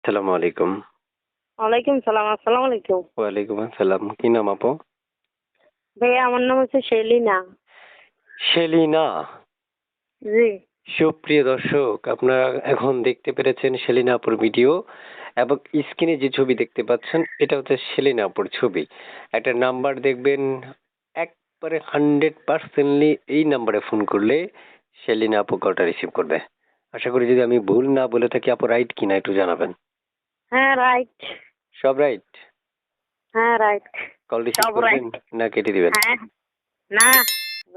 আসসালামু আলাইকুম। ওয়ালাইকুম সালাম। আসসালামু আলাইকুম। ওয়ালাইকুম আসসালাম। কি নাম আপু? ভাইয়া আমার নাম হচ্ছে শেলিনা। সেলিনা। জি। সুপ্রিয় দর্শক, আপনারা এখন দেখতে পেরেছেন সেলিনা আপুর ভিডিও এবং স্ক্রিনে যে ছবি দেখতে পাচ্ছেন এটা হচ্ছে সেলিনা আপুর ছবি। একটা নাম্বার দেখবেন, একবারে 100% এই নাম্বারে ফোন করলে সেলিনা আপু কলটা রিসিভ করবে। আশা করি যদি আমি ভুল না বলে থাকি আপু রাইট কিনা একটু জানাবেন। হ্যাঁ, রাইট। সব রাইট? হ্যাঁ, রাইট। কল রিসিভ সব করবেন রাইট। না কেটে দিবেন? হ্যাঁ। না,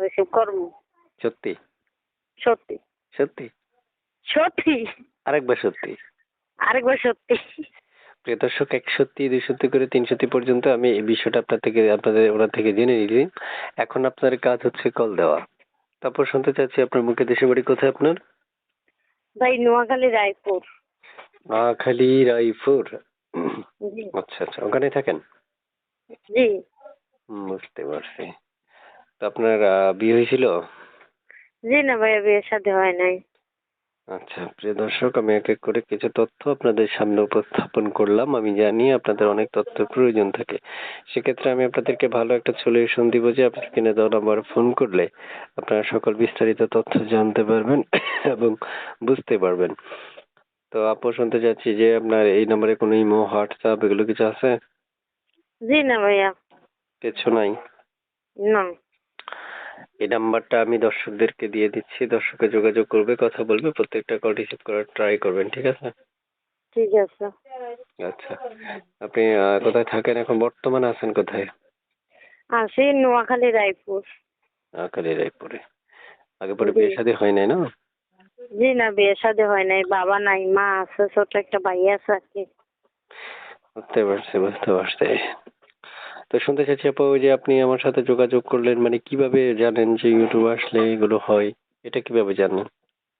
রিসিভ করবো। সত্যি? সত্যি। সত্যি? সত্যি। আরেকবার সত্যি? আরেকবার সত্যি। প্রিয় দর্শক, ১ সত্যি, ২ সত্যি করে ৩ সত্যি পর্যন্ত আমি এই বিষয়টা আপনাদের ওনার থেকে জেনে নিয়েছি। এখন আপনার কাজ হচ্ছে কল দেওয়া। তারপর শুনতে চাচ্ছি আপনার মুখে দেশের বাড়ি কোথায় আপনার? ভাই নোয়াখালী রায়পুর। নোয়াখালী রায়পুর। জি। আচ্ছা আচ্ছা, ওখানে থাকেন? জি। বুঝতে পারছি। তো আপনার বিয়ে হয়েছিল? জি না ভাইয়া, বিয়ে শাদী হয় নাই। আচ্ছা, প্রিয় দর্শক, আমি এক এক করে কিছু তথ্য আপনাদের সামনে উপস্থাপন করলাম। আমি জানি আপনাদের অনেক তথ্যের প্রয়োজন থাকে। সেক্ষেত্রে আমি আপনাদেরকে ভালো একটা সলিউশন দিব যে আপনি স্ক্রিনে দেওয়া নাম্বারে ফোন করলে আপনারা সকল বিস্তারিত তথ্য জানতে পারবেন এবং বুঝতে পারবেন। তো আপু শুনতে চাচ্ছি যে আপনার এই নাম্বারে কোনো ইমো, হোয়াটসঅ্যাপ এগুলো কিছু আছে? জি না ভাইয়া। কিছু নাই? না। এই নাম্বারটা আমি দর্শকদেরকে দিয়ে দিচ্ছি। দর্শকে যোগাযোগ করবে, কথা বলবে, প্রত্যেকটা কল রিসিভ করার ট্রাই করবেন, ঠিক আছে? ঠিক আছে। আচ্ছা। আপনি কোথায় থাকেন এখন, বর্তমানে আছেন কোথায়? আসি নোয়াখালী রায়পুর। নোয়াখালী রায়পুরে। আগে পরে জি। বিয়ে শাদী হয় নাই না? জি না, বিয়ে শাদী হয় নাই। বাবা নাই, মা আছে, ছোট একটা ভাই আছে আর কি। বুঝতে পারছি, বুঝতে পারছি। তো শুনতে চাচ্ছি আপু, ওই যে আপনি আমার সাথে যোগাযোগ করলেন, মানে কিভাবে জানেন যে ইউটিউব আসলে এগুলো হয়? এটা কিভাবে জানেন?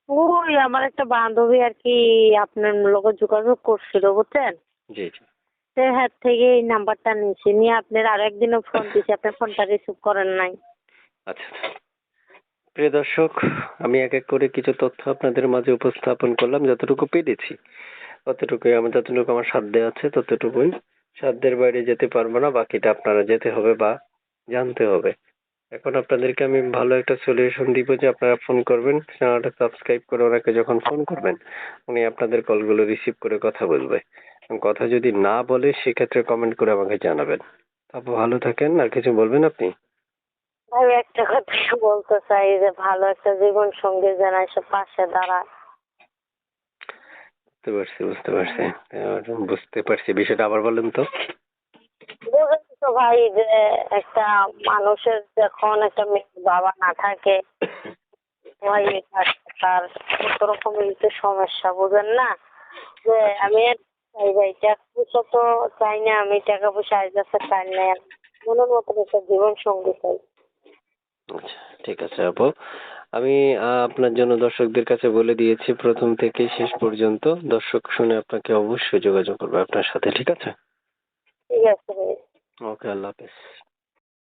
ওই আমার একটা বান্ধবী আর কি আপনার লোকের যোগাযোগ করছিল, বুঝছেন? জি জি। সে হাত থেকে এই নাম্বারটা নিয়েছি, নিয়ে আপনার আর একদিনও ফোন দিয়েছি, আপনার ফোনটা রিসিভ করেন নাই। আচ্ছা আচ্ছা। প্রিয় দর্শক, আমি এক এক করে কিছু তথ্য আপনাদের মাঝে উপস্থাপন করলাম, যতটুকু পেরেছি ততটুকুই। আমার যতটুকু আমার সাধ্যে আছে ততটুকুই। সাধ্যের বাইরে যেতে পারবো না, বাকিটা আপনারা যেতে হবে বা জানতে হবে। এখন আপনাদেরকে আমি ভালো একটা সলিউশন দিব যে আপনারা ফোন করবেন, চ্যানেলটা সাবস্ক্রাইব করে ওনাকে যখন ফোন করবেন উনি আপনাদের কলগুলো রিসিভ করে কথা বলবে। এবং কথা যদি না বলে সেক্ষেত্রে কমেন্ট করে আমাকে জানাবেন। আপু ভালো থাকেন, আর কিছু বলবেন আপনি? ভাই একটা কথা বলতে চাই যে ভালো একটা জীবন সঙ্গী যেন এসে পাশে দাঁড়ায়। বুঝতে পারছি, বুঝতে পারছি। বুঝতে পারছি, বিষয়টা আবার বলেন তো। বুঝেন তো ভাই যে একটা মানুষের যখন একটা মেয়ের বাবা না থাকে, ভাই তার কত রকমের তো সমস্যা, বুঝেন না? যে আমি আর চাই ভাই, টাকা পয়সা তো চাই না, আমি টাকা পয়সা আজ আছে চাই না, মনের মতন একটা জীবন সঙ্গী চাই। আচ্ছা, ঠিক আছে আপু। আমি আপনার জন্য দর্শকদের কাছে বলে দিয়েছি প্রথম থেকে শেষ পর্যন্ত। দর্শক শুনে আপনাকে অবশ্যই যোগাযোগ করবে আপনার সাথে, ঠিক আছে? ঠিক আছে ভাই। ওকে, আল্লাহ হাফেজ।